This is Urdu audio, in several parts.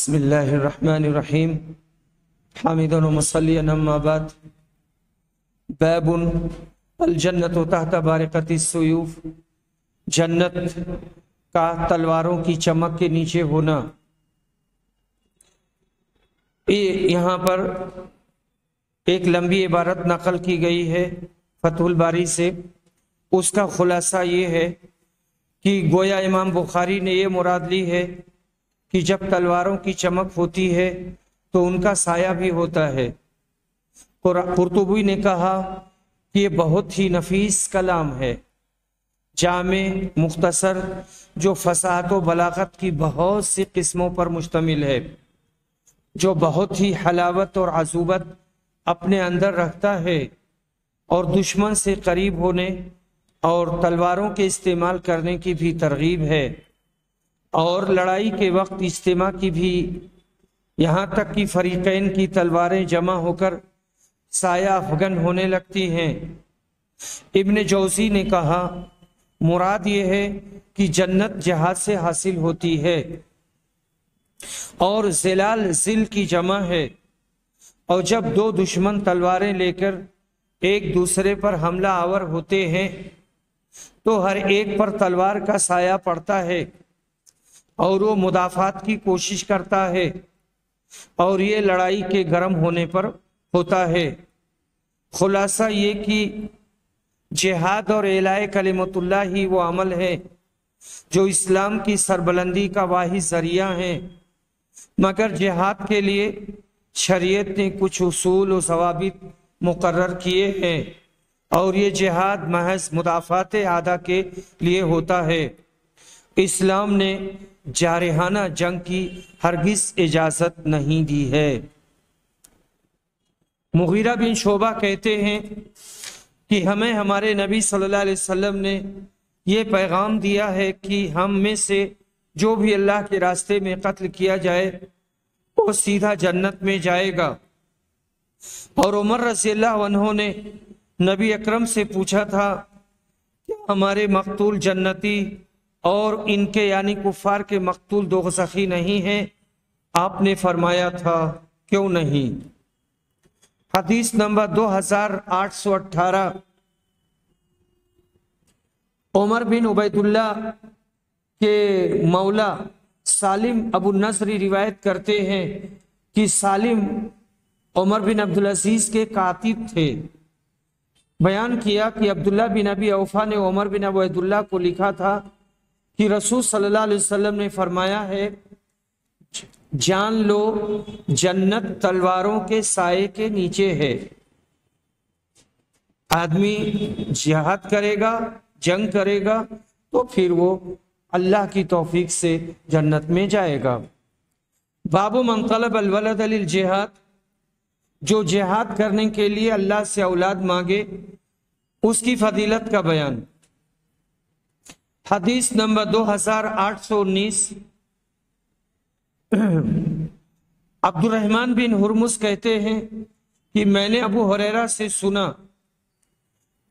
بسم اللہ الرحمن الرحیم حامدن و مصلیًا اما بعد باب الجنت تحت بارقۃ السیوف، جنت کا تلواروں کی چمک کے نیچے ہونا۔ یہاں پر ایک لمبی عبارت نقل کی گئی ہے فتح الباری سے، اس کا خلاصہ یہ ہے کہ گویا امام بخاری نے یہ مراد لی ہے کہ جب تلواروں کی چمک ہوتی ہے تو ان کا سایہ بھی ہوتا ہے۔ قرطبی نے کہا کہ یہ بہت ہی نفیس کلام ہے، جامع، مختصر، جو فصاحت و بلاغت کی بہت سی قسموں پر مشتمل ہے، جو بہت ہی حلاوت اور عذوبت اپنے اندر رکھتا ہے، اور دشمن سے قریب ہونے اور تلواروں کے استعمال کرنے کی بھی ترغیب ہے، اور لڑائی کے وقت اجتماع کی بھی، یہاں تک کہ فریقین کی تلواریں جمع ہو کر سایہ افغن ہونے لگتی ہیں۔ ابن جوزی نے کہا مراد یہ ہے کہ جنت جہاد سے حاصل ہوتی ہے، اور زلال ذل کی جمع ہے، اور جب دو دشمن تلواریں لے کر ایک دوسرے پر حملہ آور ہوتے ہیں تو ہر ایک پر تلوار کا سایہ پڑتا ہے اور وہ مدافعت کی کوشش کرتا ہے، اور یہ لڑائی کے گرم ہونے پر ہوتا ہے۔ خلاصہ یہ کہ جہاد اور اعلاء کلمت اللہ ہی وہ عمل ہے جو اسلام کی سربلندی کا واحد ذریعہ ہے، مگر جہاد کے لیے شریعت نے کچھ اصول و ضوابط مقرر کیے ہیں، اور یہ جہاد محض مدافعت اعداء کے لیے ہوتا ہے۔ اسلام نے جارحانہ جنگ کی ہرگز اجازت نہیں دی ہے۔ مغیرہ بن شعبہ کہتے ہیں کہ ہمیں ہمارے نبی صلی اللہ علیہ وسلم نے یہ پیغام دیا ہے کہ ہم میں سے جو بھی اللہ کے راستے میں قتل کیا جائے وہ سیدھا جنت میں جائے گا۔ اور عمر رضی اللہ عنہ نے نبی اکرم سے پوچھا تھا کہ ہمارے مقتول جنتی اور ان کے یعنی کفار کے مقتول دوزخی نہیں ہیں؟ آپ نے فرمایا تھا کیوں نہیں۔ حدیث نمبر 2818۔ عمر بن عبید اللہ کے مولا سالم ابو النصری روایت کرتے ہیں کہ سالم عمر بن عبدالعزیز کے کاتب تھے۔ بیان کیا کہ عبداللہ بن ابی اوفا نے عمر بن عبید اللہ کو لکھا تھا کہ رسول صلی اللہ علیہ وسلم نے فرمایا ہے جان لو جنت تلواروں کے سائے کے نیچے ہے۔ آدمی جہاد کرے گا، جنگ کرے گا تو پھر وہ اللہ کی توفیق سے جنت میں جائے گا۔ باب من طلب الولد للجہاد، جو جہاد کرنے کے لیے اللہ سے اولاد مانگے اس کی فضیلت کا بیان۔ حدیث نمبر 2819۔ عبد الرحمن بن ہرمز کہتے ہیں کہ میں نے ابو ہریرہ سے سنا،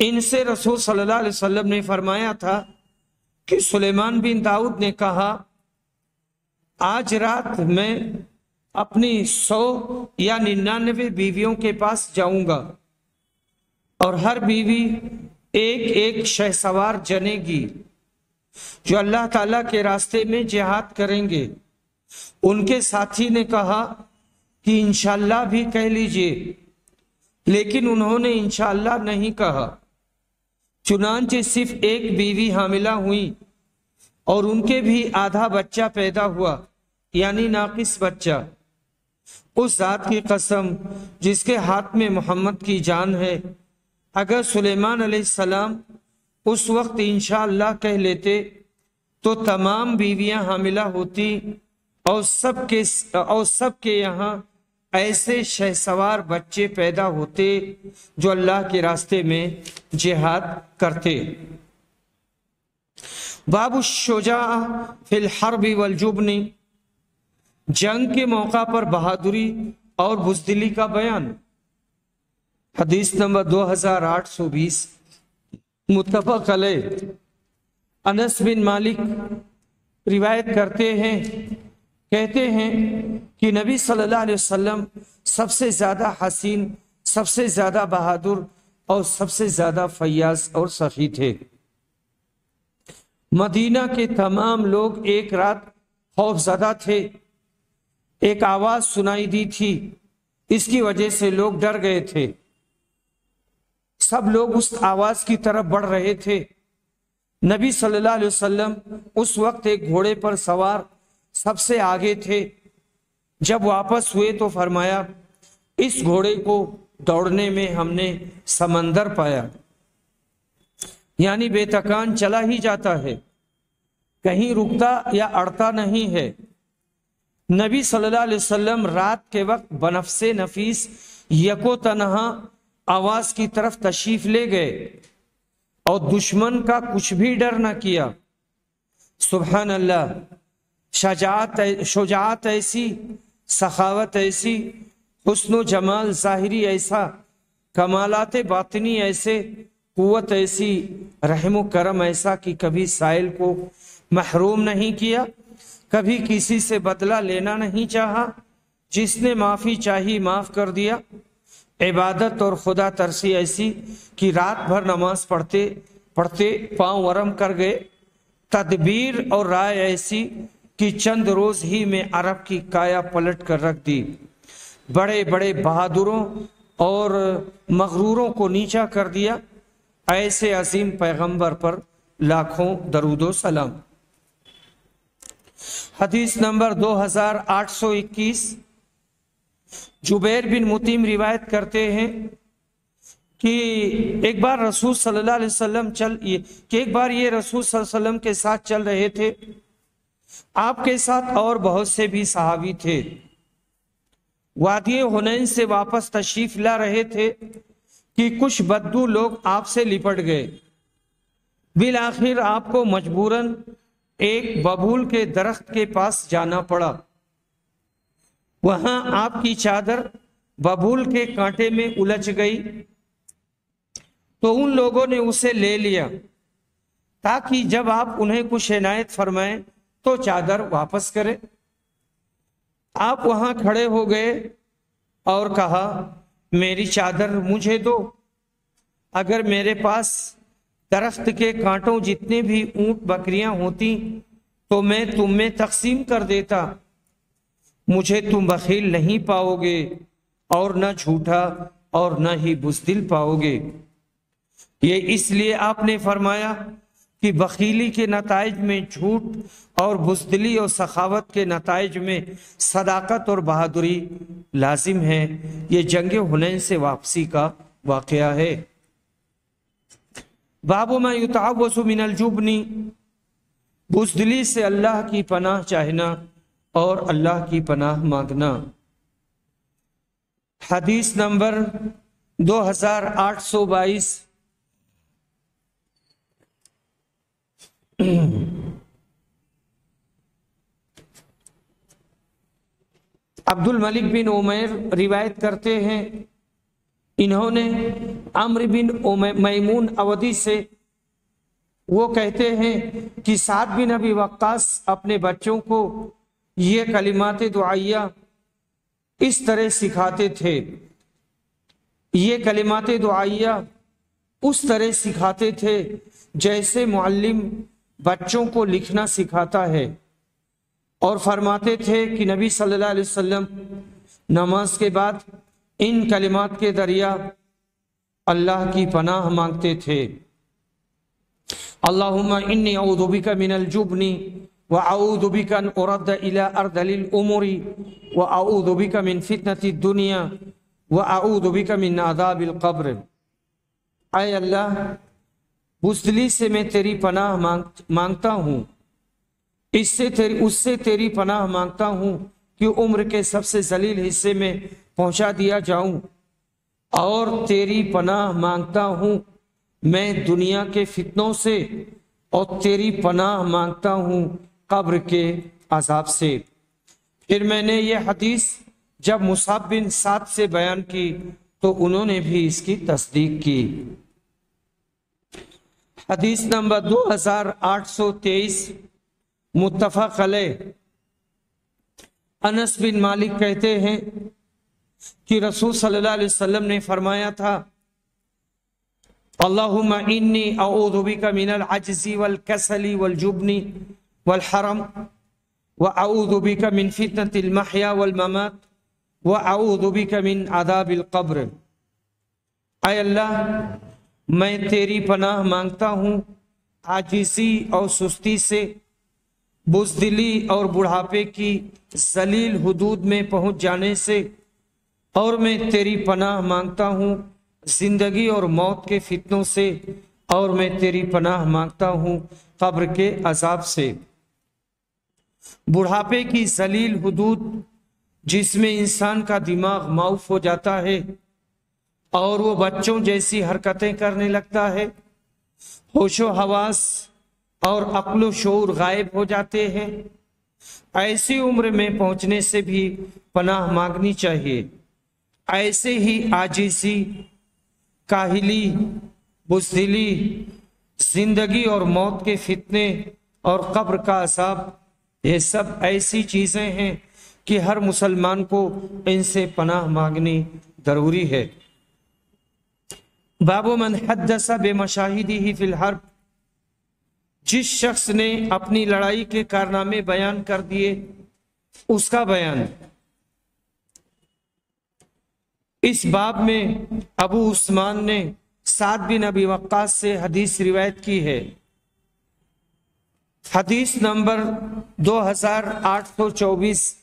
ان سے رسول صلی اللہ علیہ وسلم نے فرمایا تھا کہ سلیمان بن داؤد نے کہا آج رات میں اپنی 100 یا 99 بیویوں کے پاس جاؤں گا، اور ہر بیوی ایک ایک شہسوار جنے گی جو اللہ تعالیٰ کے راستے میں جہاد کریں گے۔ ان کے ساتھی نے کہا کہ انشاءاللہ بھی کہہ لیجئے، لیکن انہوں نے انشاءاللہ نہیں کہا۔ چنانچہ صرف ایک بیوی حاملہ ہوئی، اور ان کے بھی آدھا بچہ پیدا ہوا، یعنی ناقص بچہ۔ اس ذات کی قسم جس کے ہاتھ میں محمد کی جان ہے، اگر سلیمان علیہ السلام اس وقت انشاءاللہ کہہ لیتے تو تمام بیویاں حاملہ ہوتی، اور سب کے یہاں ایسے شہسوار بچے پیدا ہوتے جو اللہ کے راستے میں جہاد کرتے۔ باب الشجاع فی الحرب والجبن، جنگ کے موقع پر بہادری اور بزدلی کا بیان۔ حدیث نمبر 2820۔ متفق علیہ۔ انس بن مالک روایت کرتے ہیں، کہتے ہیں کہ نبی صلی اللہ علیہ وسلم سب سے زیادہ حسین، سب سے زیادہ بہادر اور سب سے زیادہ فیاض اور سخی تھے۔ مدینہ کے تمام لوگ ایک رات خوف زدہ تھے۔ ایک آواز سنائی دی تھی، اس کی وجہ سے لوگ ڈر گئے تھے۔ سب لوگ اس آواز کی طرف بڑھ رہے تھے۔ نبی صلی اللہ علیہ وسلم اس وقت ایک گھوڑے پر سوار سب سے آگے تھے۔ جب واپس ہوئے تو فرمایا، اس گھوڑے کو دوڑنے میں ہم نے سمندر پایا، یعنی بے تکان چلا ہی جاتا ہے، کہیں رکتا یا اڑتا نہیں ہے۔ نبی صلی اللہ علیہ وسلم رات کے وقت بنفس نفیس یکو تنہا آواز کی طرف تشریف لے گئے اور دشمن کا کچھ بھی ڈر نہ کیا۔ سبحان اللہ، شجاعت ایسی، سخاوت ایسی، حسن و جمال ظاہری ایسا، کمالات باطنی ایسے، قوت ایسی، رحم و کرم ایسا کہ کبھی سائل کو محروم نہیں کیا، کبھی کسی سے بدلہ لینا نہیں چاہا، جس نے معافی چاہی معاف کر دیا۔ عبادت اور خدا ترسی ایسی کہ رات بھر نماز پڑھتے پڑھتے پاؤں ورم کر گئے۔ تدبیر اور رائے ایسی کہ چند روز ہی میں عرب کی کایا پلٹ کر رکھ دی۔ بڑے بڑے بہادروں اور مغروروں کو نیچا کر دیا۔ ایسے عظیم پیغمبر پر لاکھوں درود و سلام۔ حدیث نمبر 2821، جبیر بن مطعم روایت کرتے ہیں کہ ایک بار رسول صلی اللہ علیہ وسلم ایک بار یہ رسول صلی اللہ علیہ وسلم کے ساتھ چل رہے تھے۔ آپ کے ساتھ اور بہت سے بھی صحابی تھے۔ وادی حنین سے واپس تشریف لا رہے تھے کہ کچھ بدو لوگ آپ سے لپٹ گئے۔ بالآخر آپ کو مجبوراً ایک ببول کے درخت کے پاس جانا پڑا۔ وہاں آپ کی چادر ببول کے کانٹے میں الجھ گئی تو ان لوگوں نے اسے لے لیا تاکہ جب آپ انہیں کچھ عنایت فرمائیں تو چادر واپس کرے۔ آپ وہاں کھڑے ہو گئے اور کہا، میری چادر مجھے دو۔ اگر میرے پاس درخت کے کانٹوں جتنے بھی اونٹ بکریاں ہوتی تو میں تم میں تقسیم کر دیتا۔ مجھے تم بخیل نہیں پاؤ گے اور نہ جھوٹا اور نہ ہی بزدل پاؤ گے۔ یہ اس لیے آپ نے فرمایا کہ بخیلی کے نتائج میں جھوٹ اور بزدلی اور سخاوت کے نتائج میں صداقت اور بہادری لازم ہے۔ یہ جنگ حنین سے واپسی کا واقعہ ہے۔ باب ما یتعوذ من الجبن، بزدلی سے اللہ کی پناہ چاہنا اور اللہ کی پناہ مانگنا۔ حدیث نمبر 2822، عبد الملک بن عمیر روایت کرتے ہیں، انہوں نے عمرو بن میمون اودی سے، وہ کہتے ہیں کہ سعد بن ابی وقاص اپنے بچوں کو یہ کلمات دعائیہ اس طرح سکھاتے تھے، یہ کلمات دعائیہ اس طرح سکھاتے تھے جیسے معلم بچوں کو لکھنا سکھاتا ہے، اور فرماتے تھے کہ نبی صلی اللہ علیہ وسلم نماز کے بعد ان کلمات کے ذریعہ اللہ کی پناہ مانگتے تھے۔ اللہم انی اعوذ بک من الجبن واعوذ بک ان ارد الى ارذل الامور واعوذ بک من فتنة الدنیا واعوذ بک من عذاب القبر۔ اے اللہ، بزدلی سے میں تیری پناہ مانگتا ہوں، اس سے تیری پناہ مانگتا ہوں کہ عمر کے سب سے ذلیل حصے میں پہنچا دیا جاؤں، اور تیری پناہ مانگتا ہوں میں دنیا کے فتنوں سے، اور تیری پناہ مانگتا ہوں قبر کے عذاب سے۔ پھر میں نے یہ حدیث جب مصعب بن سعد سے بیان کی تو انہوں نے بھی اس کی تصدیق کی۔ حدیث نمبر 2823، متفق علیہ، انس بن مالک کہتے ہیں کہ رسول صلی اللہ علیہ وسلم نے فرمایا تھا اللہم انی اعوذ بک من العجز والکسل والجبن والحرم واعوذ بک من فتنة المحیا والممات واعوذ بک من عذاب القبر۔ اے اللہ، میں تیری پناہ مانگتا ہوں عاجزی اور سستی سے، بزدلی اور بڑھاپے کی ذلیل حدود میں پہنچ جانے سے، اور میں تیری پناہ مانگتا ہوں زندگی اور موت کے فتنوں سے، اور میں تیری پناہ مانگتا ہوں قبر کے عذاب سے۔ بڑھاپے کی ذلیل حدود جس میں انسان کا دماغ معاف ہو جاتا ہے اور وہ بچوں جیسی حرکتیں کرنے لگتا ہے، ہوش و حواس اور عقل و شعور غائب ہو جاتے ہیں، ایسی عمر میں پہنچنے سے بھی پناہ مانگنی چاہیے۔ ایسے ہی عاجزی، کاہلی، بزدلی، زندگی اور موت کے فتنے اور قبر کا عذاب، یہ سب ایسی چیزیں ہیں کہ ہر مسلمان کو ان سے پناہ مانگنی ضروری ہے۔ باب من حدث بمشاہدہ فی الحرب، جس شخص نے اپنی لڑائی کے کارنامے بیان کر دیے اس کا بیان۔ اس باب میں ابو عثمان نے سعد بن ابی وقاص سے حدیث روایت کی ہے۔ حدیث نمبر 2824۔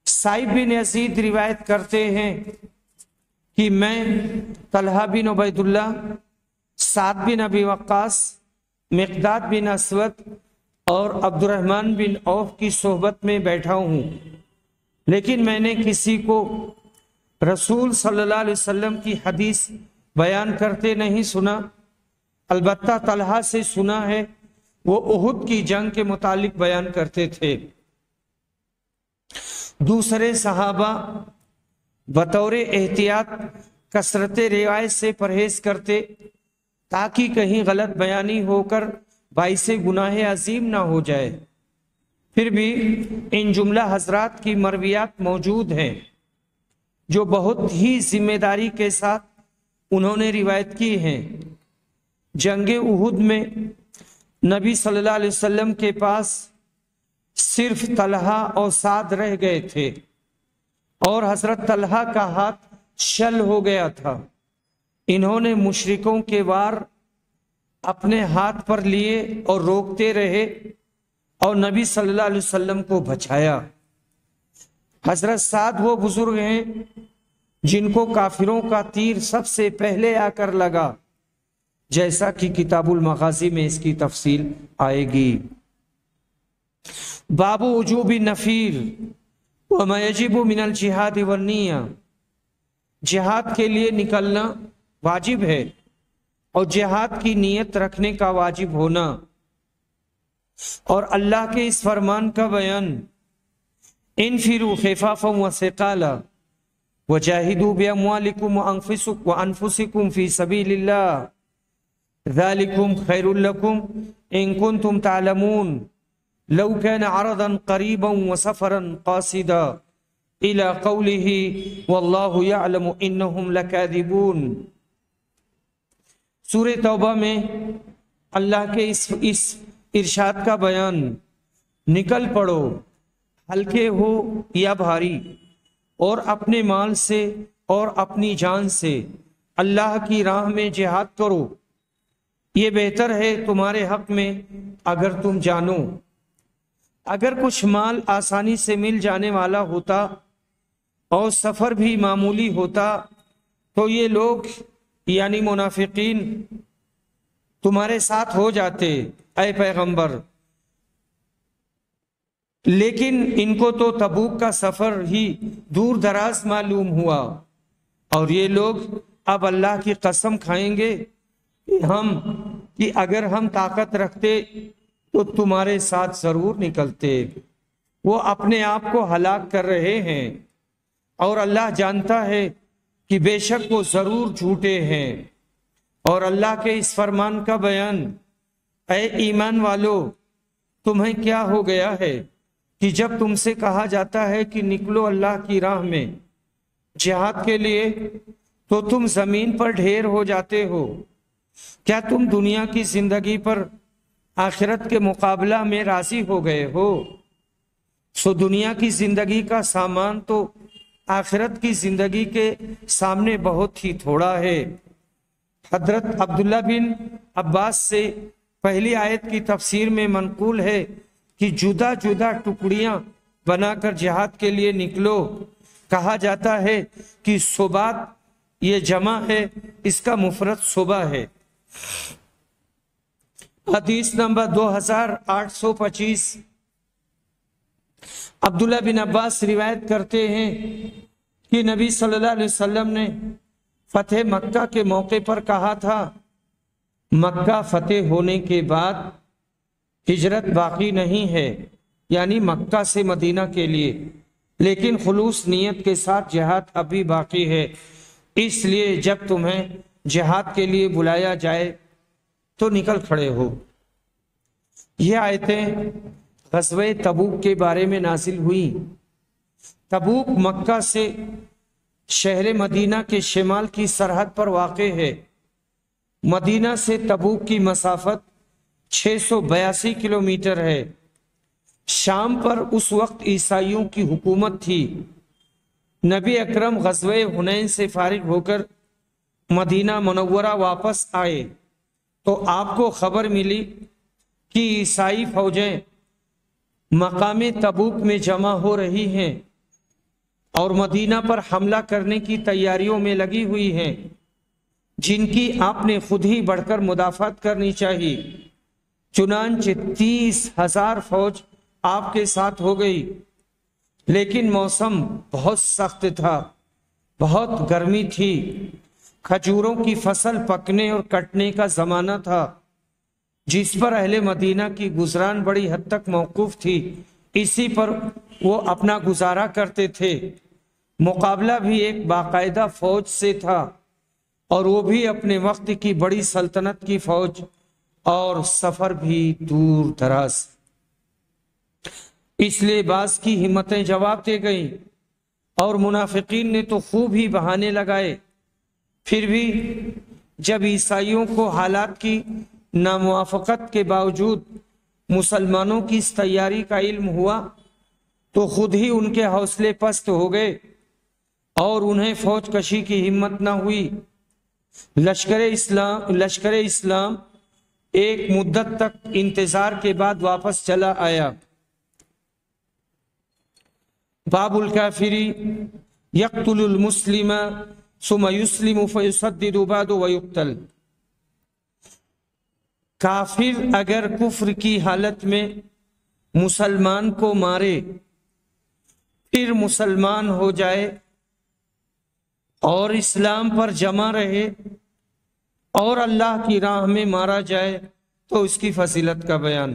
سعید بن یزید روایت کرتے ہیں کہ میں طلحہ بن عبید اللہ، سعد بن ابی وقاص، مقداد بن اسود اور عبد الرحمن بن عوف کی صحبت میں بیٹھا ہوں، لیکن میں نے کسی کو رسول صلی اللہ علیہ وسلم کی حدیث بیان کرتے نہیں سنا، البتہ طلحہ سے سنا ہے، وہ احد کی جنگ کے متعلق بیان کرتے تھے۔ دوسرے صحابہ بطور احتیاط کثرت روایت سے پرہیز کرتے تاکہ کہیں غلط بیانی ہو کر باعث گناہ عظیم نہ ہو جائے۔ پھر بھی ان جملہ حضرات کی مرویات موجود ہیں جو بہت ہی ذمہ داری کے ساتھ انہوں نے روایت کی ہیں۔ جنگ احد میں نبی صلی اللہ علیہ وسلم کے پاس صرف طلحہ اور سعد رہ گئے تھے، اور حضرت طلحہ کا ہاتھ شل ہو گیا تھا۔ انہوں نے مشرکوں کے وار اپنے ہاتھ پر لیے اور روکتے رہے اور نبی صلی اللہ علیہ وسلم کو بچایا۔ حضرت سعد وہ بزرگ ہیں جن کو کافروں کا تیر سب سے پہلے آ کر لگا، جیسا کہ کتاب المغازی میں اس کی تفصیل آئے گی۔ باب وجوب النفیر وما یجب من الجہاد والنیہ، جہاد کے لیے نکلنا واجب ہے اور جہاد کی نیت رکھنے کا واجب ہونا، اور اللہ کے اس فرمان کا بیان انفروا خفافا وثقالا وجاہدوا باموالکم وانفسکم فی سبیل اللہ ذالکم خیر لکم ان کنتم تعلمون لو كان عرضا قریبا وسفرا قاصدا الى قوله واللہ یعلم انہم لکاذبون۔ سورہ توبہ میں اللہ کے اس ارشاد کا بیان، نکل پڑو ہلکے ہو یا بھاری، اور اپنے مال سے اور اپنی جان سے اللہ کی راہ میں جہاد کرو، یہ بہتر ہے تمہارے حق میں اگر تم جانو۔ اگر کچھ مال آسانی سے مل جانے والا ہوتا اور سفر بھی معمولی ہوتا تو یہ لوگ یعنی منافقین تمہارے ساتھ ہو جاتے اے پیغمبر، لیکن ان کو تو تبوک کا سفر ہی دور دراز معلوم ہوا، اور یہ لوگ اب اللہ کی قسم کھائیں گے کہ اگر ہم طاقت رکھتے تو تمہارے ساتھ ضرور نکلتے۔ وہ اپنے آپ کو ہلاک کر رہے ہیں، اور اللہ جانتا ہے کہ بے شک وہ ضرور جھوٹے ہیں۔ اور اللہ کے اس فرمان کا بیان، اے ایمان والو، تمہیں کیا ہو گیا ہے کہ جب تم سے کہا جاتا ہے کہ نکلو اللہ کی راہ میں جہاد کے لیے تو تم زمین پر ڈھیر ہو جاتے ہو؟ کیا تم دنیا کی زندگی پر آخرت کے مقابلہ میں راضی ہو گئے ہو؟ سو دنیا کی زندگی کا سامان تو آخرت کی زندگی کے سامنے بہت ہی تھوڑا ہے۔ حضرت عبداللہ بن عباس سے پہلی آیت کی تفسیر میں منقول ہے کہ جدا جدا ٹکڑیاں بنا کر جہاد کے لیے نکلو۔ کہا جاتا ہے کہ صبات یہ جمع ہے، اس کا مفرد صبح ہے۔ حدیث نمبر 2825 عبداللہ بن عباس روایت کرتے ہیں کہ نبی صلی اللہ علیہ وسلم نے فتح مکہ کے موقع پر کہا تھا، مکہ فتح ہونے کے بعد ہجرت باقی نہیں ہے، یعنی مکہ سے مدینہ کے لیے، لیکن خلوص نیت کے ساتھ جہاد ابھی باقی ہے۔ اس لیے جب تمہیں جہاد کے لیے بلایا جائے تو نکل کھڑے ہو۔ یہ آیتیں غزوہ تبوک کے بارے میں نازل ہوئی۔ تبوک مکہ سے شہر مدینہ کے شمال کی سرحد پر واقع ہے۔ مدینہ سے تبوک کی مسافت 682 کلومیٹر ہے۔ شام پر اس وقت عیسائیوں کی حکومت تھی۔ نبی اکرم غزوہ حنین سے فارغ ہو کر مدینہ منورہ واپس آئے تو آپ کو خبر ملی کہ عیسائی فوجیں مقام تبوک میں جمع ہو رہی ہیں اور مدینہ پر حملہ کرنے کی تیاریوں میں لگی ہوئی ہیں، جن کی آپ نے خود ہی بڑھ کر مدافعت کرنی چاہیے۔ چنانچہ 30,000 فوج آپ کے ساتھ ہو گئی، لیکن موسم بہت سخت تھا، بہت گرمی تھی، کھجوروں کی فصل پکنے اور کٹنے کا زمانہ تھا، جس پر اہل مدینہ کی گزران بڑی حد تک موقوف تھی۔ اسی پر وہ اپنا گزارا کرتے تھے۔ مقابلہ بھی ایک باقاعدہ فوج سے تھا، اور وہ بھی اپنے وقت کی بڑی سلطنت کی فوج، اور سفر بھی دور دراز۔ اس لیے بعض کی ہمتیں جواب دے گئیں اور منافقین نے تو خوب ہی بہانے لگائے۔ پھر بھی جب عیسائیوں کو حالات کی ناموافقت کے باوجود مسلمانوں کی اس تیاری کا علم ہوا تو خود ہی ان کے حوصلے پست ہو گئے اور انہیں فوج کشی کی ہمت نہ ہوئی۔ لشکر اسلام ایک مدت تک انتظار کے بعد واپس چلا آیا۔ باب الکافری یقتل المسلم ثم یسلم فیسدد بعد ویقتل۔ کافر اگر کفر کی حالت میں مسلمان کو مارے، پھر مسلمان ہو جائے اور اسلام پر جمع رہے اور اللہ کی راہ میں مارا جائے تو اس کی فضیلت کا بیان۔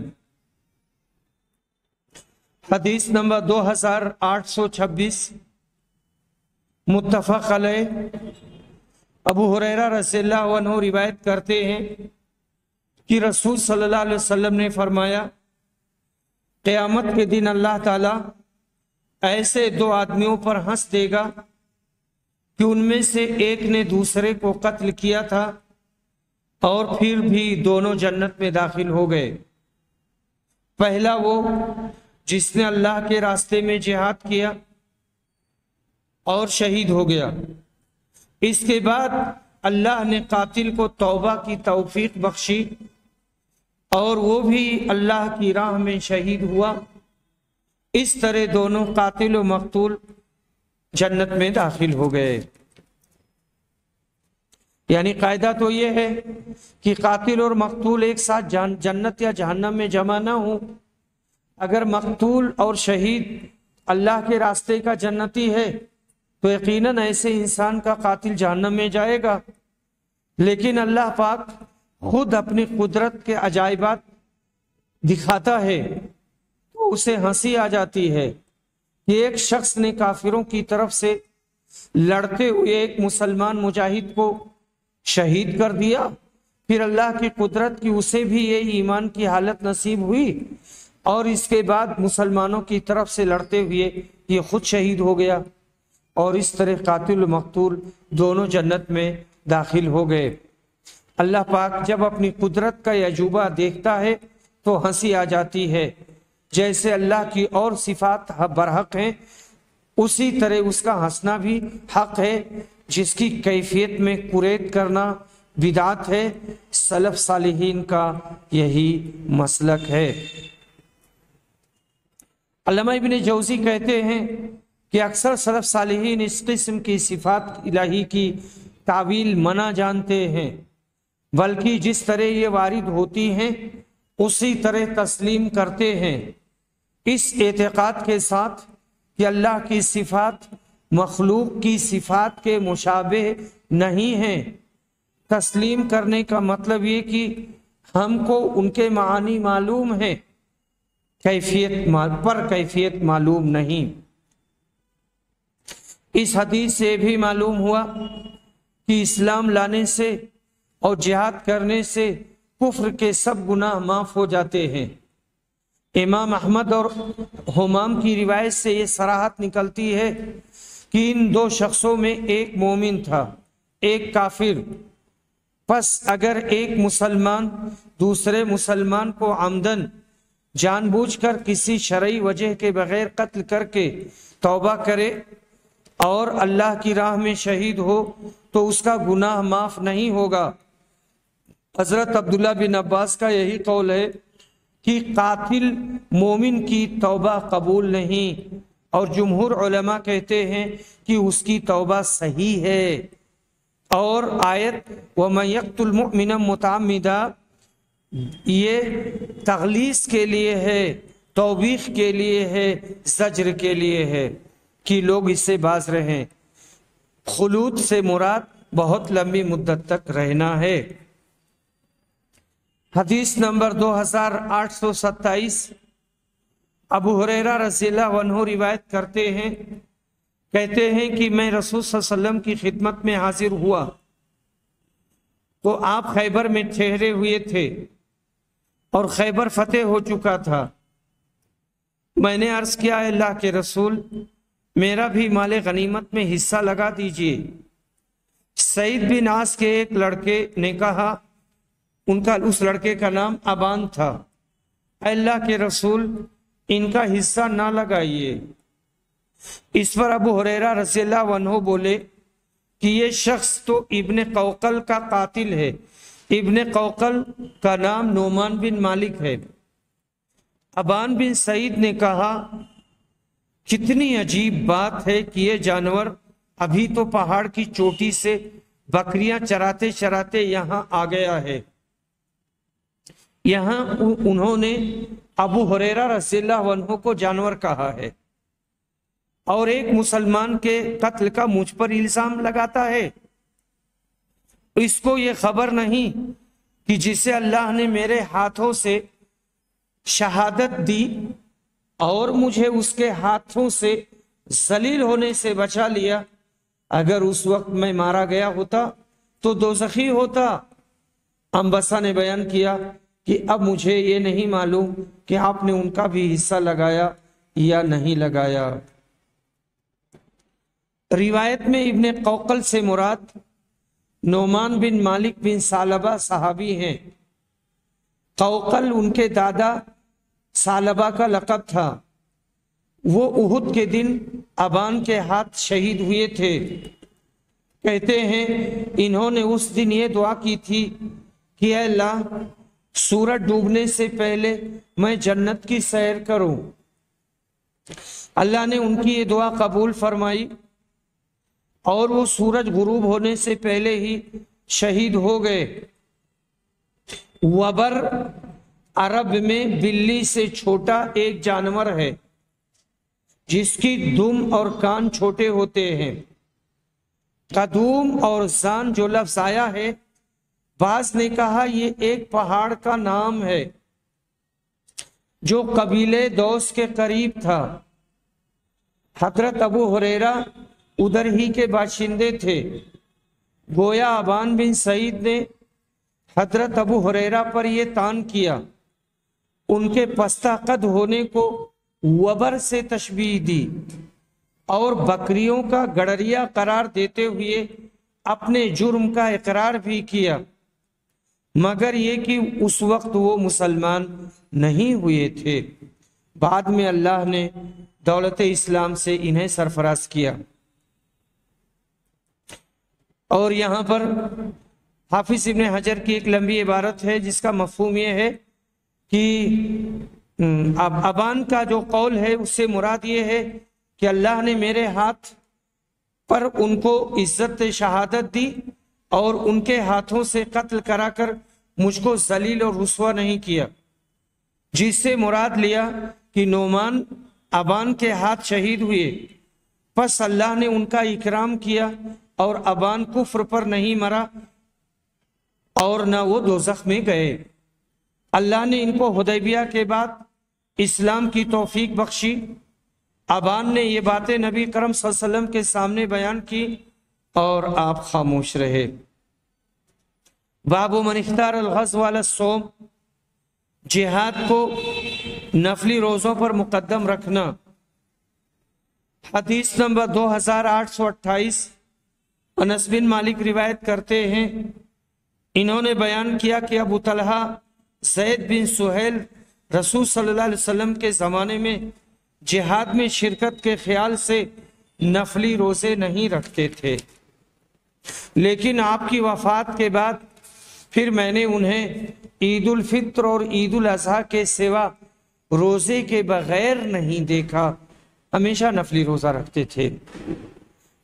حدیث نمبر 2826 متفق علیہ۔ ابو ہریرہ رضی اللہ عنہ روایت کرتے ہیں کہ رسول صلی اللہ علیہ وسلم نے فرمایا، قیامت کے دن اللہ تعالیٰ ایسے 2 آدمیوں پر ہنس دے گا کہ ان میں سے ایک نے دوسرے کو قتل کیا تھا اور پھر بھی دونوں جنت میں داخل ہو گئے۔ پہلا وہ جس نے اللہ کے راستے میں جہاد کیا اور شہید ہو گیا۔ اس کے بعد اللہ نے قاتل کو توبہ کی توفیق بخشی اور وہ بھی اللہ کی راہ میں شہید ہوا۔ اس طرح دونوں قاتل و مقتول جنت میں داخل ہو گئے۔ یعنی قاعدہ تو یہ ہے کہ قاتل اور مقتول ایک ساتھ جنت یا جہنم میں جمع نہ ہوں۔ اگر مقتول اور شہید اللہ کے راستے کا جنتی ہے تو یقیناً ایسے انسان کا قاتل جہنم میں جائے گا، لیکن اللہ پاک خود اپنی قدرت کے عجائبات دکھاتا ہے تو اسے ہنسی آ جاتی ہے کہ ایک شخص نے کافروں کی طرف سے لڑتے ہوئے ایک مسلمان مجاہد کو شہید کر دیا، پھر اللہ کی قدرت کی اسے بھی یہ ایمان کی حالت نصیب ہوئی اور اس کے بعد مسلمانوں کی طرف سے لڑتے ہوئے یہ خود شہید ہو گیا، اور اس طرح قاتل و مقتول دونوں جنت میں داخل ہو گئے۔ اللہ پاک جب اپنی قدرت کا یہ عجوبہ دیکھتا ہے تو ہنسی آ جاتی ہے۔ جیسے اللہ کی اور صفات برحق ہیں، اسی طرح اس کا ہنسنا بھی حق ہے، جس کی کیفیت میں قریت کرنا بدعت ہے۔ سلف صالحین کا یہی مسلک ہے۔ علامہ ابن جوزی کہتے ہیں کہ اکثر سلف صالحین اس قسم کی صفات الہی کی تعویل منع جانتے ہیں، بلکہ جس طرح یہ وارد ہوتی ہیں اسی طرح تسلیم کرتے ہیں، اس اعتقاد کے ساتھ کہ اللہ کی صفات مخلوق کی صفات کے مشابہ نہیں ہیں۔ تسلیم کرنے کا مطلب یہ کہ ہم کو ان کے معانی معلوم ہیں، کیفیت معلوم نہیں۔ اس حدیث سے بھی معلوم ہوا کہ اسلام لانے سے اور جہاد کرنے سے کفر کے سب گناہ معاف ہو جاتے ہیں۔ امام احمد اور حمام کی روایت سے یہ صراحت نکلتی ہے کہ ان دو شخصوں میں ایک مومن تھا، ایک کافر۔ پس اگر ایک مسلمان دوسرے مسلمان کو عمدن جان بوجھ کر کسی شرعی وجہ کے بغیر قتل کر کے توبہ کرے اور اللہ کی راہ میں شہید ہو تو اس کا گناہ معاف نہیں ہوگا۔ حضرت عبداللہ بن عباس کا یہی قول ہے کہ قاتل مومن کی توبہ قبول نہیں، اور جمہور علماء کہتے ہیں کہ اس کی توبہ صحیح ہے۔ اور آیت وَمَن يَقْتُلْ مُؤْمِنًا مُتَعَمِّدًا یہ تغلیظ کے لیے ہے، توبیخ کے لیے ہے، زجر کے لیے ہے کہ لوگ اس سے باز رہیں۔ خلود سے مراد بہت لمبی مدت تک رہنا ہے۔ حدیث نمبر 2827 ابو ہریرہ رضی اللہ عنہ روایت کرتے ہیں، کہتے ہیں کہ میں رسول صلی اللہ علیہ وسلم کی خدمت میں حاضر ہوا تو آپ خیبر میں ٹھہرے ہوئے تھے اور خیبر فتح ہو چکا تھا۔ میں نے عرض کیا، اے اللہ کے رسول، میرا بھی مال غنیمت میں حصہ لگا دیجئے۔ سعید بن عاص کے ایک لڑکے نے کہا، اس لڑکے کا نام ابان تھا، اے اللہ کے رسول، ان کا حصہ نہ لگائیے۔ اس پر ابو ہریرہ رضی اللہ عنہ بولے کہ یہ شخص تو ابن قوقل کا قاتل ہے۔ ابن قوقل کا نام نعمان بن مالک ہے۔ ابان بن سعید نے کہا، کتنی عجیب بات ہے کہ یہ جانور ابھی تو پہاڑ کی چوٹی سے بکریاں چراتے چراتے یہاں آ گیا ہے۔ یہاں انہوں نے ابو ہریرہ رضی اللہ عنہ کو جانور کہا ہے اور ایک مسلمان کے قتل کا مجھ پر الزام لگاتا ہے۔ اس کو یہ خبر نہیں کہ جسے اللہ نے میرے ہاتھوں سے شہادت دی اور مجھے اس کے ہاتھوں سے ذلیل ہونے سے بچا لیا، اگر اس وقت میں مارا گیا ہوتا تو دوزخی ہوتا۔ انبسا نے بیان کیا کہ اب مجھے یہ نہیں معلوم کہ آپ نے ان کا بھی حصہ لگایا یا نہیں لگایا۔ روایت میں ابن قوقل سے مراد نعمان بن مالک بن ثعلبہ صحابی ہیں۔ قوقل ان کے دادا ثعلبہ کا لقب تھا۔ وہ احد کے دن ابان کے ہاتھ شہید ہوئے تھے۔ کہتے ہیں انہوں نے اس دن یہ دعا کی تھی کہ اے اللہ، سورج ڈوبنے سے پہلے میں جنت کی سیر کروں۔ اللہ نے ان کی یہ دعا قبول فرمائی اور وہ سورج غروب ہونے سے پہلے ہی شہید ہو گئے۔ وبر عرب میں بلی سے چھوٹا ایک جانور ہے جس کی دم اور کان چھوٹے ہوتے ہیں۔ قدوم اور زان جو لفظ آیا ہے، بعض نے کہا یہ ایک پہاڑ کا نام ہے جو قبیلے دوس کے قریب تھا۔ حضرت ابو ہریرہ ادھر ہی کے باشندے تھے۔ گویا ابان بن سعید نے حضرت ابو ہریرہ پر یہ طعن کیا ان کے پستہ قد ہونے کو وبر سے تشبیہ دی اور بکریوں کا گڑریا قرار دیتے ہوئے اپنے جرم کا اقرار بھی کیا، مگر یہ کہ اس وقت وہ مسلمان نہیں ہوئے تھے۔ بعد میں اللہ نے دولت اسلام سے انہیں سرفراز کیا۔ اور یہاں پر حافظ ابن حجر کی ایک لمبی عبارت ہے جس کا مفہوم یہ ہے کہ ابان کا جو قول ہے اس سے مراد یہ ہے کہ اللہ نے میرے ہاتھ پر ان کو عزت شہادت دی اور ان کے ہاتھوں سے قتل کرا کر مجھ کو ذلیل اور رسوا نہیں کیا، جس سے مراد لیا کہ نعمان ابان کے ہاتھ شہید ہوئے، پس اللہ نے ان کا اکرام کیا اور ابان کفر پر نہیں مرا اور نہ وہ دوزخ میں گئے۔ اللہ نے ان کو حدیبیہ کے بعد اسلام کی توفیق بخشی۔ ابان نے یہ باتیں نبی کرم صلی اللہ علیہ وسلم کے سامنے بیان کی اور آپ خاموش رہے۔ باب من اختار الغزو علی الصوم، جہاد کو نفلی روزوں پر مقدم رکھنا۔ حدیث نمبر 2828، انس بن مالک روایت کرتے ہیں، انہوں نے بیان کیا کہ ابو طلحہ زید بن سہیل رسول صلی اللہ علیہ وسلم کے زمانے میں جہاد میں شرکت کے خیال سے نفلی روزے نہیں رکھتے تھے، لیکن آپ کی وفات کے بعد پھر میں نے انہیں عید الفطر اور عید الاضحیٰ کے سوا روزے کے بغیر نہیں دیکھا، ہمیشہ نفلی روزہ رکھتے تھے۔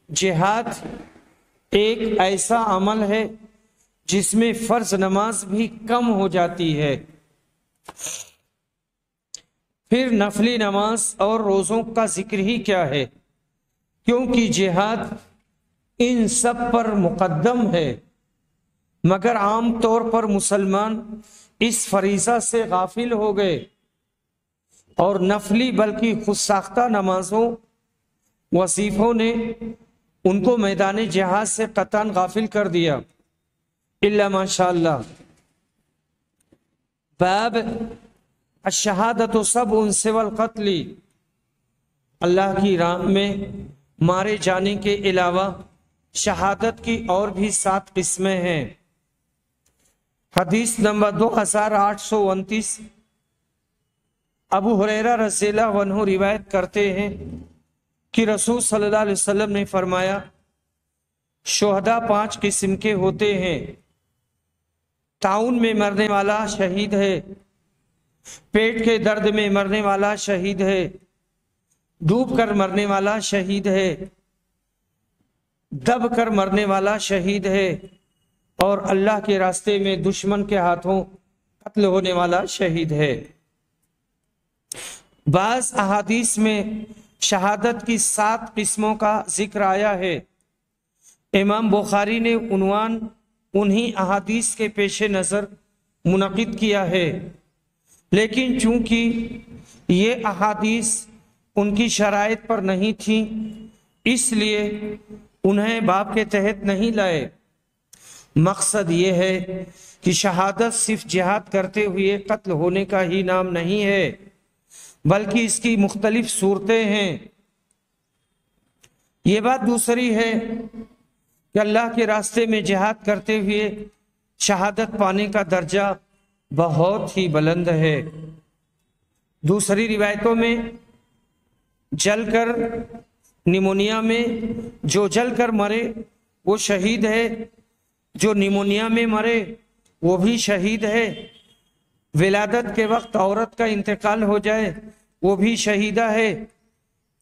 جہاد ایک ایسا عمل ہے جس میں فرض نماز بھی کم ہو جاتی ہے، پھر نفلی نماز اور روزوں کا ذکر ہی کیا ہے، کیونکہ جہاد ان سب پر مقدم ہے، مگر عام طور پر مسلمان اس فریضہ سے غافل ہو گئے اور نفلی بلکہ خود ساختہ نمازوں وظیفوں نے ان کو میدان جہاد سے قطعاً غافل کر دیا، الا ماشاءاللہ۔ باب الشہادۃ سبع سوی القتل، اللہ کی راہ میں مارے جانے کے علاوہ شہادت کی اور بھی 7 قسمیں ہیں۔ حدیث نمبر 2829، ابو ہریرہ رضی اللہ عنہ روایت کرتے ہیں کہ رسول صلی اللہ علیہ وسلم نے فرمایا، شہداء 5 قسم کے ہوتے ہیں، طاعون میں مرنے والا شہید ہے، پیٹ کے درد میں مرنے والا شہید ہے، ڈوب کر مرنے والا شہید ہے، دب کر مرنے والا شہید ہے، اور اللہ کے راستے میں دشمن کے ہاتھوں قتل ہونے والا شہید ہے۔ بعض احادیث میں شہادت کی 7 قسموں کا ذکر آیا ہے۔ امام بخاری نے عنوان انہی احادیث کے پیش نظر منعقد کیا ہے، لیکن چونکہ یہ احادیث ان کی شرائط پر نہیں تھی اس لیے انہیں باب کے تحت نہیں لائے۔ مقصد یہ ہے کہ شہادت صرف جہاد کرتے ہوئے قتل ہونے کا ہی نام نہیں ہے، بلکہ اس کی مختلف صورتیں ہیں۔ یہ بات دوسری ہے کہ اللہ کے راستے میں جہاد کرتے ہوئے شہادت پانے کا درجہ بہت ہی بلند ہے۔ دوسری روایتوں میں جل کر نیمونیا میں جو جل کر مرے وہ شہید ہے، جو نیمونیا میں مرے وہ بھی شہید ہے، ولادت کے وقت عورت کا انتقال ہو جائے وہ بھی شہیدہ ہے،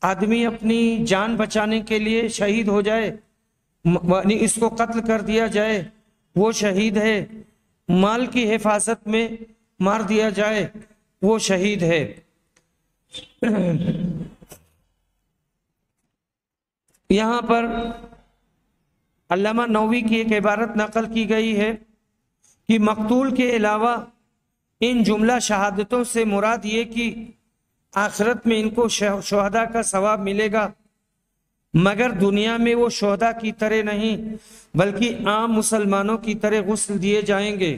آدمی اپنی جان بچانے کے لیے شہید ہو جائے، اس کو قتل کر دیا جائے وہ شہید ہے، مال کی حفاظت میں مار دیا جائے وہ شہید ہے۔ یہاں پر علامہ نووی کی ایک عبارت نقل کی گئی ہے کہ مقتول کے علاوہ ان جملہ شہادتوں سے مراد یہ کہ آخرت میں ان کو شہداء کا ثواب ملے گا، مگر دنیا میں وہ شہداء کی طرح نہیں بلکہ عام مسلمانوں کی طرح غسل دیے جائیں گے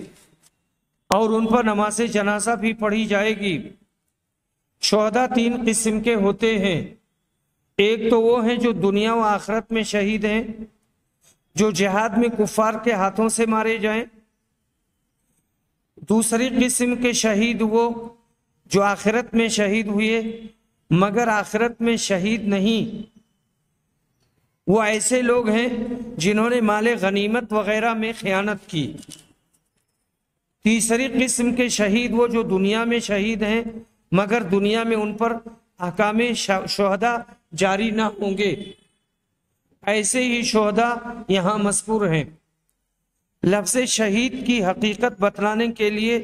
اور ان پر نماز جنازہ بھی پڑھی جائے گی۔ شہداء 3 قسم کے ہوتے ہیں۔ ایک تو وہ ہیں جو دنیا و آخرت میں شہید ہیں، جو جہاد میں کفار کے ہاتھوں سے مارے جائیں۔ دوسری قسم کے شہید وہ جو آخرت میں شہید ہوئے مگر آخرت میں شہید نہیں، وہ ایسے لوگ ہیں جنہوں نے مال غنیمت وغیرہ میں خیانت کی۔ تیسری قسم کے شہید وہ جو دنیا میں شہید ہیں مگر دنیا میں ان پر احکام شہداء جاری نہ ہوں گے۔ ایسے ہی شہداء یہاں مذکور ہیں۔ لفظ شہید کی حقیقت بتلانے کے لیے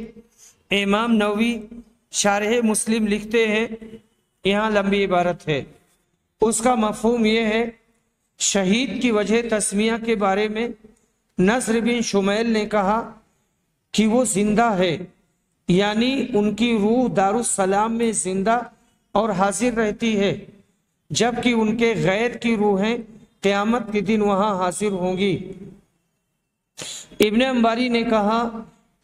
امام نووی شارح مسلم لکھتے ہیں، یہاں لمبی عبارت ہے، اس کا مفہوم یہ ہے، شہید کی وجہ تسمیہ کے بارے میں نصر بن شمیل نے کہا کہ وہ زندہ ہے، یعنی ان کی روح دارالسلام میں زندہ اور حاضر رہتی ہے، جبکہ ان کے غیر کی روحیں قیامت کے دن وہاں حاضر ہوں گی۔ ابن انباری نے کہا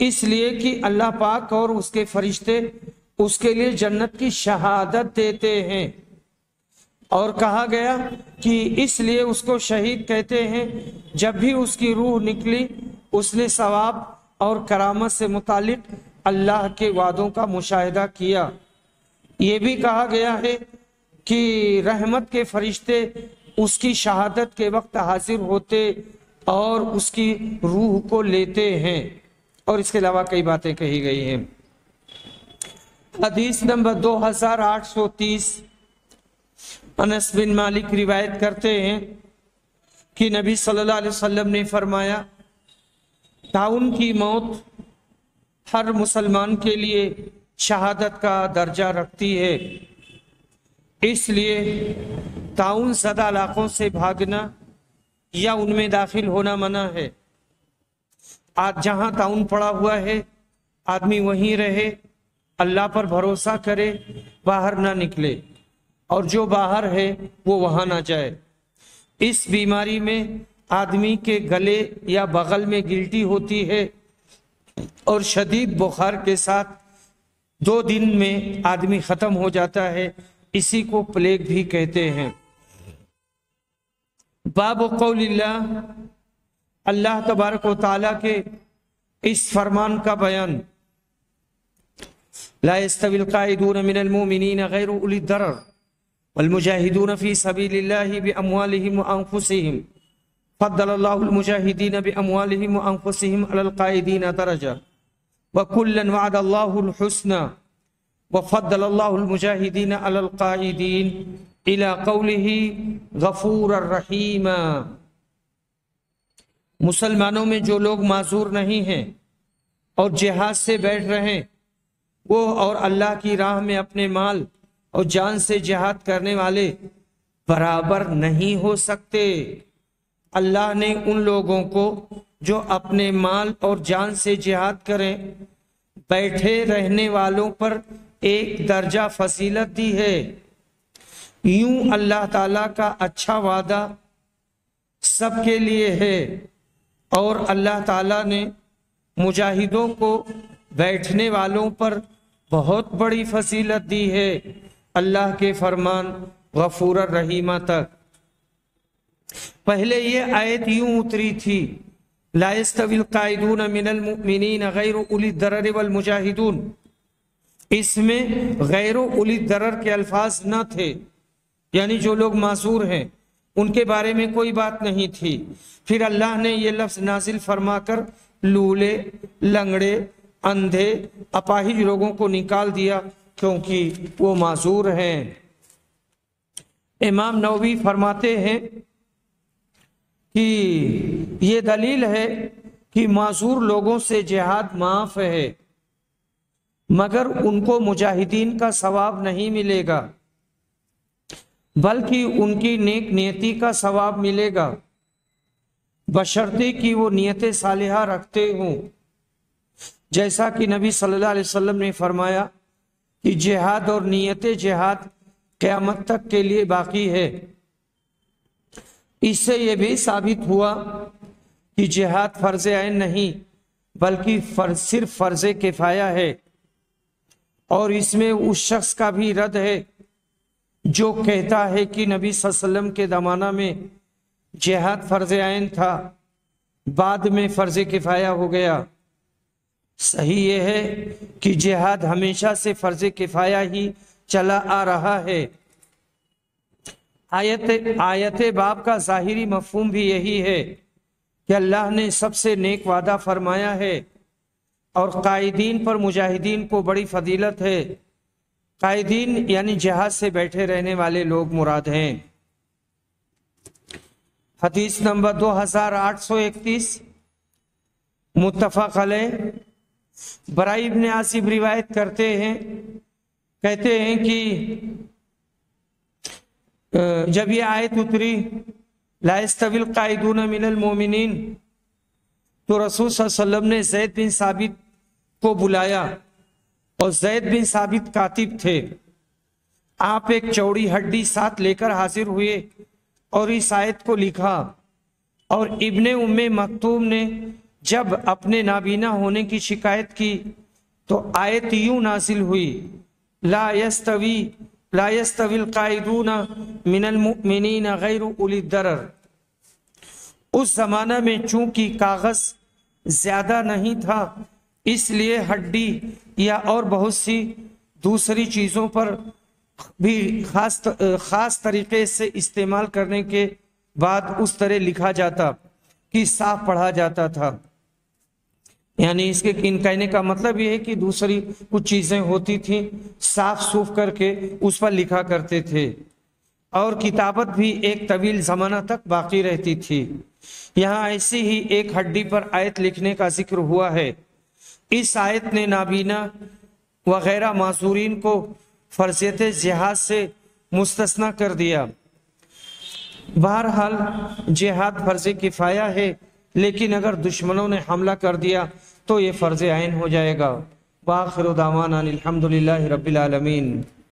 اس لیے کہ اللہ پاک اور اس کے فرشتے اس کے لیے جنت کی شہادت دیتے ہیں، اور کہا گیا کہ اس لیے اس کو شہید کہتے ہیں، جب بھی اس کی روح نکلی اس نے ثواب اور کرامت سے متعلق اللہ کے وعدوں کا مشاہدہ کیا۔ یہ بھی کہا گیا ہے کہ رحمت کے فرشتے اس کی شہادت کے وقت حاضر ہوتے اور اس کی روح کو لیتے ہیں، اور اس کے علاوہ کئی باتیں کہی گئی ہیں۔ حدیث نمبر 2830، انس بن مالک روایت کرتے ہیں کہ نبی صلی اللہ علیہ وسلم نے فرمایا، طاعون کی موت ہر مسلمان کے لیے شہادت کا درجہ رکھتی ہے، اس لیے طاعون زدہ علاقوں سے بھاگنا یا ان میں داخل ہونا منع ہے۔ آج جہاں طاعون پڑا ہوا ہے آدمی وہیں رہے، اللہ پر بھروسہ کرے، باہر نہ نکلے، اور جو باہر ہے وہ وہاں نہ جائے۔ اس بیماری میں آدمی کے گلے یا بغل میں گلٹی ہوتی ہے اور شدید بخار کے ساتھ 2 دن میں آدمی ختم ہو جاتا ہے، اسی کو پلیگ بھی کہتے ہیں۔ باب قول اللہ، اللہ تبارک و تعالیٰ کے اس فرمان کا بیان، لا يستوي القاعدون من المؤمنين غير أولي الضرر والمجاهدون في سبيل الله بأموالهم وأنفسهم فضل الله المجاهدين بأموالهم وأنفسهم على القاعدين درجة وكلا وعد الله الحسنى وفضل الله المجاهدين على القاعدين إلى قوله غفورا رحيما۔ مسلمانوں میں جو لوگ معذور نہیں ہیں اور جہاد سے بیٹھ رہے ہیں، وہ اور اللہ کی راہ میں اپنے مال اور جان سے جہاد کرنے والے برابر نہیں ہو سکتے۔ اللہ نے ان لوگوں کو جو اپنے مال اور جان سے جہاد کریں بیٹھے رہنے والوں پر ایک درجہ فضیلت دی ہے۔ یوں اللہ تعالیٰ کا اچھا وعدہ سب کے لیے ہے، اور اللہ تعالیٰ نے مجاہدوں کو بیٹھنے والوں پر بہت بڑی فضیلت دی ہے، اللہ کے فرمان غفور الرحیم تک۔ پہلے یہ آیت یوں اتری تھی، لا يستوي القاعدون من المؤمنین غیر اولی الضرر والمجاہدون، اس میں غیر اولی الضرر کے الفاظ نہ تھے، یعنی جو لوگ معذور ہیں ان کے بارے میں کوئی بات نہیں تھی۔ پھر اللہ نے یہ لفظ نازل فرما کر لولے، لنگڑے، اندھے، اپاہج لوگوں کو نکال دیا کیونکہ وہ معذور ہیں۔ امام نووی فرماتے ہیں کہ یہ دلیل ہے کہ معذور لوگوں سے جہاد معاف ہے، مگر ان کو مجاہدین کا ثواب نہیں ملے گا، بلکہ ان کی نیک نیتی کا ثواب ملے گا، بشرطے کہ وہ نیت صالحہ رکھتے ہوں۔ جیسا کہ نبی صلی اللہ علیہ وسلم نے فرمایا کہ جہاد اور نیت جہاد قیامت تک کے لیے باقی ہے۔ اس سے یہ بھی ثابت ہوا کہ جہاد فرض عین نہیں بلکہ صرف فرض کفایہ ہے، اور اس میں اس شخص کا بھی رد ہے جو کہتا ہے کہ نبی صلی اللہ علیہ وسلم کے زمانہ میں جہاد فرض عین تھا، بعد میں فرض کفایہ ہو گیا۔ صحیح یہ ہے کہ جہاد ہمیشہ سے فرض کفایہ ہی چلا آ رہا ہے۔ آیت باب کا ظاہری مفہوم بھی یہی ہے کہ اللہ نے سب سے نیک وعدہ فرمایا ہے، اور قائدین پر مجاہدین کو بڑی فضیلت ہے۔ قائدین یعنی جہاد سے بیٹھے رہنے والے لوگ مراد ہیں۔ حدیث نمبر 2831 متفق علیہ، برائی ابن عازب روایت کرتے ہیں، کہتے ہیں کہ جب یہ آیت اتری لا یستوی القاعدون من المؤمنین، تو رسول صلی اللہ علیہ وسلم نے زید بن ثابت کو بلایا، اور زید بن ثابت کاتب تھے۔ آپ ایک چوڑی ہڈی ساتھ لے کر حاضر ہوئے اور اس آیت کو لکھا، اور ابن ام مکتوم نے جب اپنے نابینا ہونے کی شکایت کی تو آیت یوں نازل ہوئی لا یستوی القاعدون من المؤمنین غیر اولی الضرر۔ اس زمانہ میں چونکہ کاغذ زیادہ نہیں تھا، اس لیے ہڈی یا اور بہت سی دوسری چیزوں پر بھی خاص طریقے سے استعمال کرنے کے بعد اس طرح لکھا جاتا کہ صاف پڑھا جاتا تھا۔ یعنی اس کے کہنے کا مطلب یہ ہے کہ دوسری کچھ چیزیں ہوتی تھیں، صاف سوف کر کے اس پر لکھا کرتے تھے، اور کتابت بھی ایک طویل زمانہ تک باقی رہتی تھی۔ یہاں ایسی ہی ایک ہڈی پر آیت لکھنے کا ذکر ہوا ہے۔ اس آیت نے نابینا وغیرہ معذورین کو فرضیت جہاد سے مستثنی کر دیا۔ بہرحال جہاد فرض کفایہ ہے، لیکن اگر دشمنوں نے حملہ کر دیا تو یہ فرض عین ہو جائے گا۔ وآخر دعوانا الحمدللہ رب العالمین۔